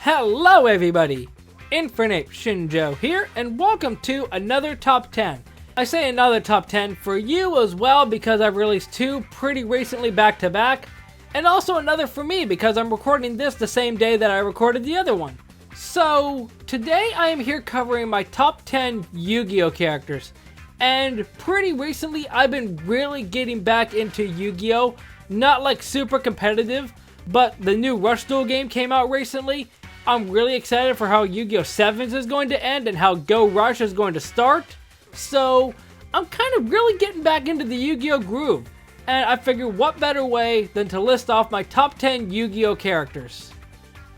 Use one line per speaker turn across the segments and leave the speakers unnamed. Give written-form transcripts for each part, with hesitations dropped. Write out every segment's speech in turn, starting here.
Hello everybody! Infernape Shinjo here, and welcome to another top 10. I say another top 10 for you as well because I've released two pretty recently back to back, and also another for me because I'm recording this the same day that I recorded the other one. So today I am here covering my top 10 Yu-Gi-Oh characters, and pretty recently I've been really getting back into Yu-Gi-Oh, not like super competitive, but the new Rush Duel game came out recently. I'm really excited for how Yu-Gi-Oh! 7s is going to end and how Go Rush is going to start. So, I'm kind of really getting back into the Yu-Gi-Oh! Groove. And I figured what better way than to list off my top 10 Yu-Gi-Oh! Characters.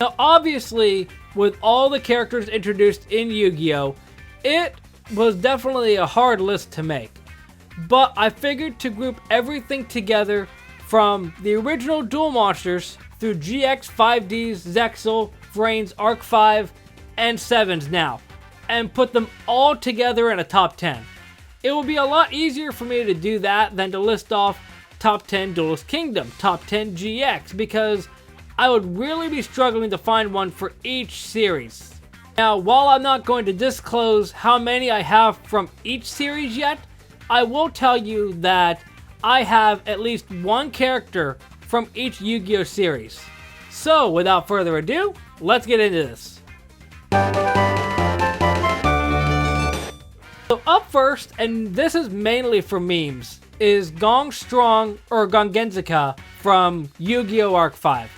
Now, obviously, with all the characters introduced in Yu-Gi-Oh! It was definitely a hard list to make. But I figured to group everything together from the original Duel Monsters through GX, 5Ds, Zexal, Vrains, Arc 5, and 7s now, and put them all together in a top 10. It will be a lot easier for me to do that than to list off top 10 Duelist Kingdom, top 10 GX, because I would really be struggling to find one for each series. Now, while I'm not going to disclose how many I have from each series yet, I will tell you that I have at least one character from each Yu-Gi-Oh! Series. So, without further ado, let's get into this. So up first, and this is mainly for memes, is Gong Strong or Gongenzaka from Yu-Gi-Oh! Arc 5.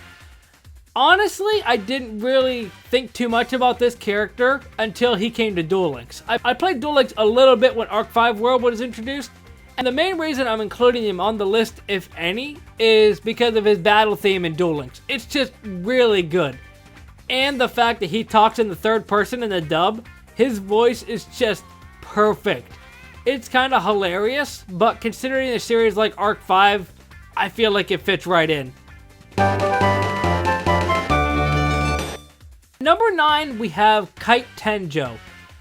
Honestly, I didn't really think too much about this character until he came to Duel Links. I played Duel Links a little bit when Arc 5 World was introduced, and the main reason I'm including him on the list, if any, is because of his battle theme in Duel Links. It's just really good. And the fact that he talks in the third person in the dub, his voice is just perfect. It's kind of hilarious, but considering a series like Arc 5, I feel like it fits right in. Number 9, we have Kite Tenjo.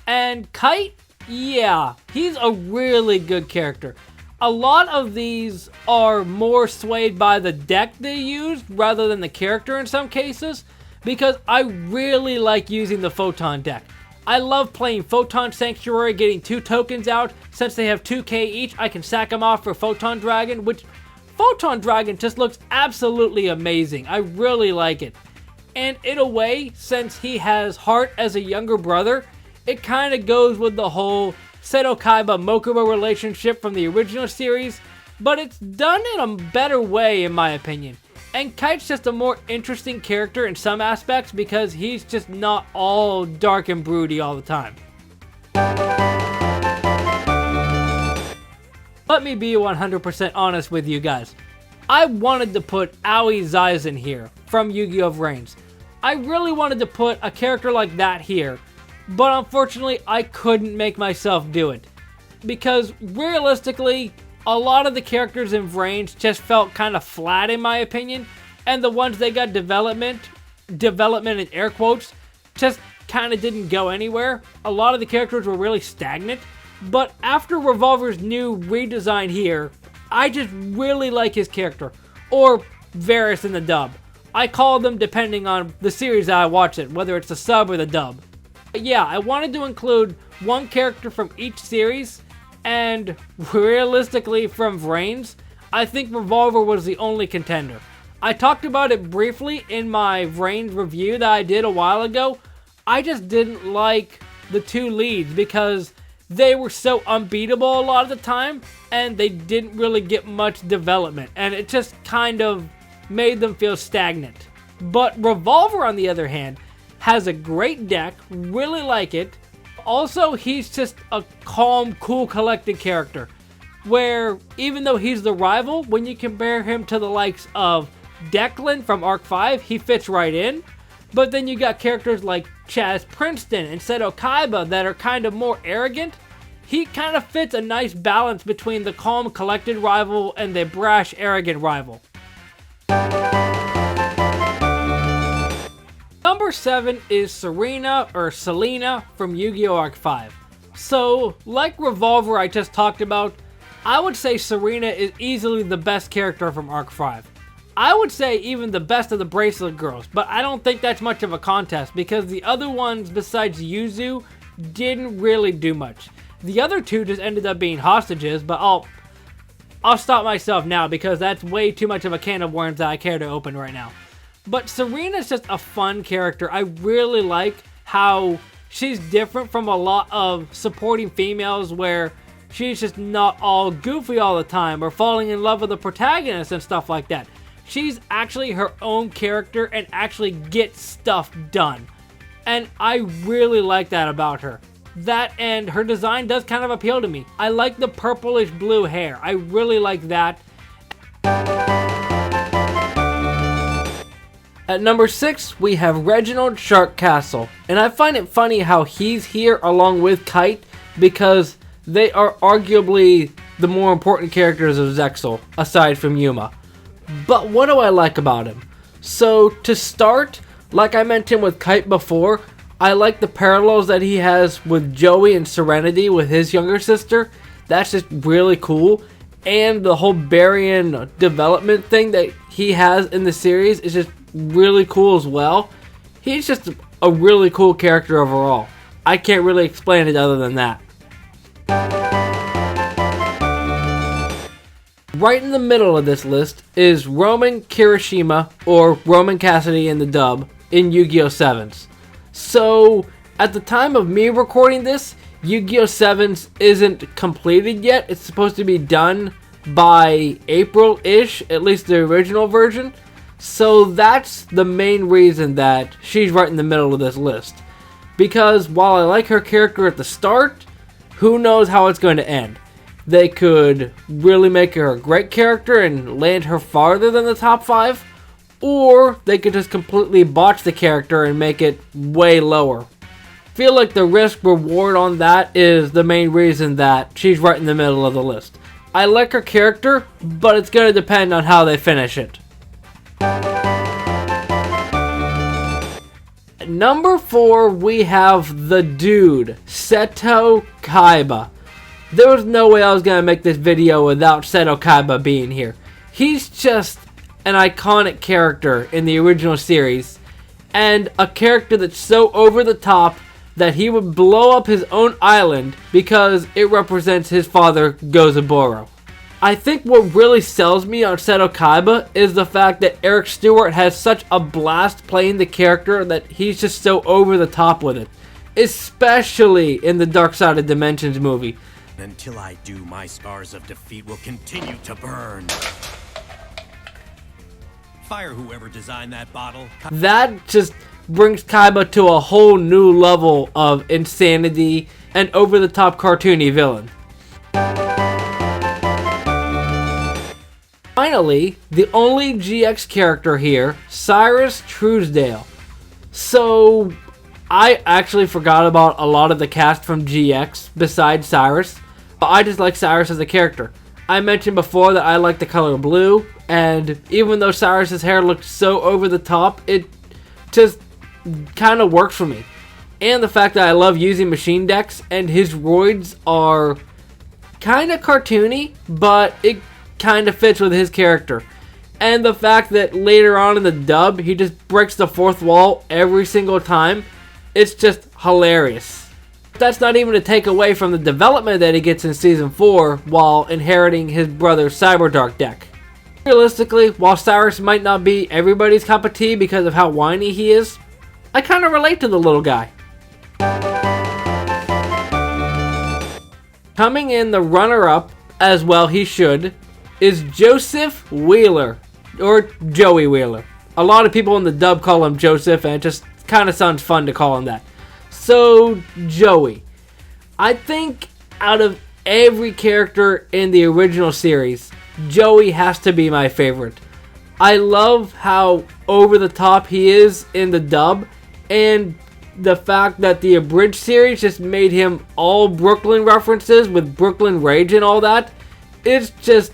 And Kite, yeah, he's a really good character. A lot of these are more swayed by the deck they used rather than the character in some cases, because I really like using the Photon deck. I love playing Photon Sanctuary, getting 2 tokens out. Since they have 2k each, I can sack them off for Photon Dragon, which Photon Dragon just looks absolutely amazing. I really like it. And in a way, since he has Heart as a younger brother, it kind of goes with the whole Seto Kaiba Mokuba relationship from the original series, but it's done in a better way in my opinion. And Kite's just a more interesting character in some aspects because he's just not all dark and broody all the time. Let me be 100% honest with you guys. I wanted to put Aoi Zaizen here from Yu-Gi-Oh! Vrains. I really wanted to put a character like that here, but unfortunately I couldn't make myself do it. Because realistically, a lot of the characters in Vrains just felt kind of flat in my opinion, and the ones they got development in air quotes, just kind of didn't go anywhere. A lot of the characters were really stagnant, but after Revolver's new redesign here, I just really like his character, or Varus in the dub. I call them depending on the series that I watch it, whether it's the sub or the dub. But yeah, I wanted to include one character from each series, and realistically from Vrains, I think Revolver was the only contender. I talked about it briefly in my Vrains review that I did a while ago. I just didn't like the 2 leads because they were so unbeatable a lot of the time, and they didn't really get much development, and it just kind of made them feel stagnant. But Revolver, on the other hand, has a great deck, really like it. Also, he's just a calm, cool, collected character, where even though he's the rival, when you compare him to the likes of Declan from Arc 5, he fits right in. But then you got characters like Chaz Princeton and Seto Kaiba that are kind of more arrogant. He kind of fits a nice balance between the calm, collected rival and the brash, arrogant rival. Number 7 is Serena or Selena from Yu-Gi-Oh! Arc 5. So, like Revolver I just talked about, I would say Serena is easily the best character from Arc 5. I would say even the best of the Bracelet Girls, but I don't think that's much of a contest because the other ones besides Yuzu didn't really do much. The other two just ended up being hostages, but I'll stop myself now because that's way too much of a can of worms that I care to open right now. But Serena's just a fun character. I really like how she's different from a lot of supporting females where she's just not all goofy all the time or falling in love with the protagonist and stuff like that. She's actually her own character and actually gets stuff done. And I really like that about her. That and her design does kind of appeal to me. I like the purplish blue hair. I really like that. At number 6, we have Reginald Sharkcastle. And I find it funny how he's here along with Kite because they are arguably the more important characters of Zexal, aside from Yuma. But what do I like about him? So, to start, like I mentioned with Kite before, I like the parallels that he has with Joey and Serenity with his younger sister. That's just really cool. And the whole Baryon development thing that he has in the series is just really cool as well. He's just a really cool character overall. I can't really explain it other than that. Right in the middle of this list is Roman Kirishima, or Roman Cassidy in the dub, in Yu-Gi-Oh! 7s. So, at the time of me recording this, Yu-Gi-Oh! 7s isn't completed yet. It's supposed to be done by April-ish, at least the original version. So that's the main reason that she's right in the middle of this list. Because while I like her character at the start, who knows how it's going to end. They could really make her a great character and land her farther than the top 5, or they could just completely botch the character and make it way lower. Feel like the risk reward on that is the main reason that she's right in the middle of the list. I like her character, but it's going to depend on how they finish it. At number 4, we have the dude, Seto Kaiba. There was no way I was going to make this video without Seto Kaiba being here. He's just an iconic character in the original series, and a character that's so over the top that he would blow up his own island because it represents his father, Gozaburo. I think what really sells me on Seto Kaiba is the fact that Eric Stewart has such a blast playing the character that he's just so over the top with it. Especially in the Dark Side of Dimensions movie.
Until I do, my scars of defeat will continue to burn. Fire whoever designed that bottle.
That just brings Kaiba to a whole new level of insanity and over-the-top cartoony villain. Finally, the only GX character here, Cyrus Truesdale. So, I actually forgot about a lot of the cast from GX besides Cyrus. But I just like Cyrus as a character. I mentioned before that I like the color blue, and even though Cyrus's hair looked so over the top, it just kind of works for me. And the fact that I love using machine decks, and his roids are kind of cartoony, but it kind of fits with his character. And the fact that later on in the dub, he just breaks the fourth wall every single time, it's just hilarious. That's not even to take away from the development that he gets in Season 4 while inheriting his brother's Cyberdark deck. Realistically, while Cyrus might not be everybody's cup of tea because of how whiny he is, I kind of relate to the little guy. Coming in the runner-up, as well he should, is Joseph Wheeler, or Joey Wheeler. A lot of people in the dub call him Joseph, and it just kind of sounds fun to call him that. So, Joey. I think out of every character in the original series, Joey has to be my favorite. I love how over the top he is in the dub, and the fact that the abridged series just made him all Brooklyn references with Brooklyn Rage and all that. It's just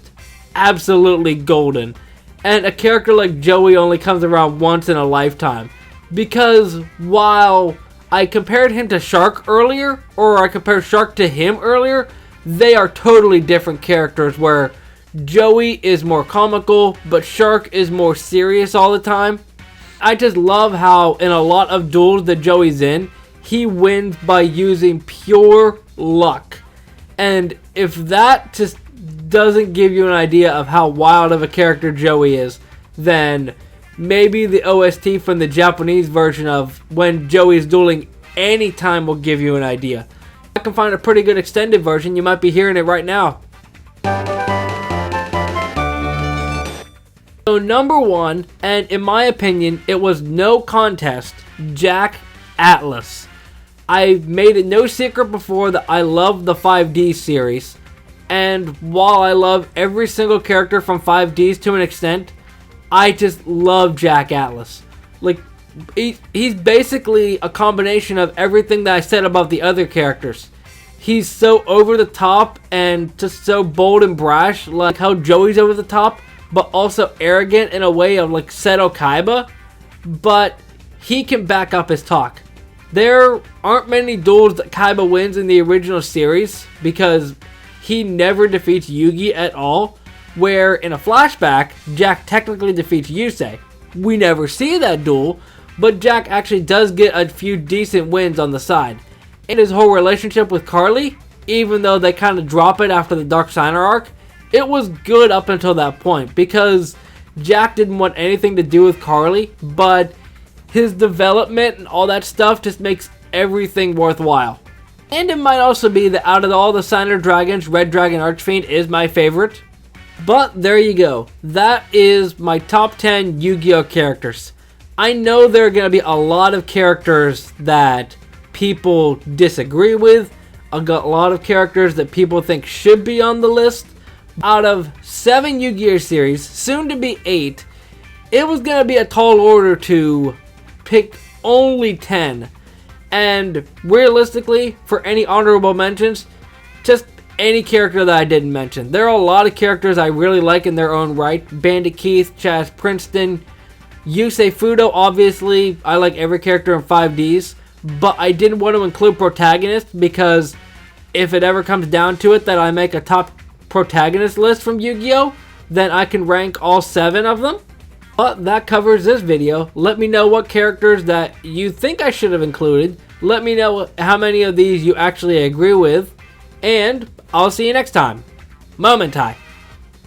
absolutely golden. And a character like Joey only comes around once in a lifetime. Because while I compared him to Shark earlier, or I compared Shark to him earlier, they are totally different characters where Joey is more comical, but Shark is more serious all the time. I just love how in a lot of duels that Joey's in, he wins by using pure luck. And if that just doesn't give you an idea of how wild of a character Joey is, then maybe the OST from the Japanese version of when Joey's dueling anytime will give you an idea. I can find a pretty good extended version. You might be hearing it right now. So number one, and in my opinion, it was no contest, Jack Atlas. I've made it no secret before that I love the 5D series. And while I love every single character from 5Ds to an extent, I just love Jack Atlas. Like, he's basically a combination of everything that I said about the other characters. He's so over the top and just so bold and brash, like how Joey's over the top, but also arrogant in a way of like Seto Kaiba. But he can back up his talk. There aren't many duels that Kaiba wins in the original series because he never defeats Yugi at all, where in a flashback, Jack technically defeats Yusei. We never see that duel, but Jack actually does get a few decent wins on the side. And his whole relationship with Carly, even though they kind of drop it after the Dark Signer arc, it was good up until that point because Jack didn't want anything to do with Carly, but his development and all that stuff just makes everything worthwhile. And it might also be that out of all the Signer Dragons, Red Dragon Archfiend is my favorite. But there you go. That is my top 10 Yu-Gi-Oh! Characters. I know there are going to be a lot of characters that people disagree with. I've got a lot of characters that people think should be on the list. Out of 7 Yu-Gi-Oh! Series, soon to be 8, it was going to be a tall order to pick only 10. And realistically, for any honorable mentions, just any character that I didn't mention. There are a lot of characters I really like in their own right. Bandit Keith, Chaz Princeton, Yusei Fudo, obviously. I like every character in 5Ds. But I didn't want to include protagonists because if it ever comes down to it that I make a top protagonist list from Yu-Gi-Oh! Then I can rank all 7 of them. But that covers this video. Let me know what characters that you think I should have included. Let me know how many of these you actually agree with. And I'll see you next time. Momentai.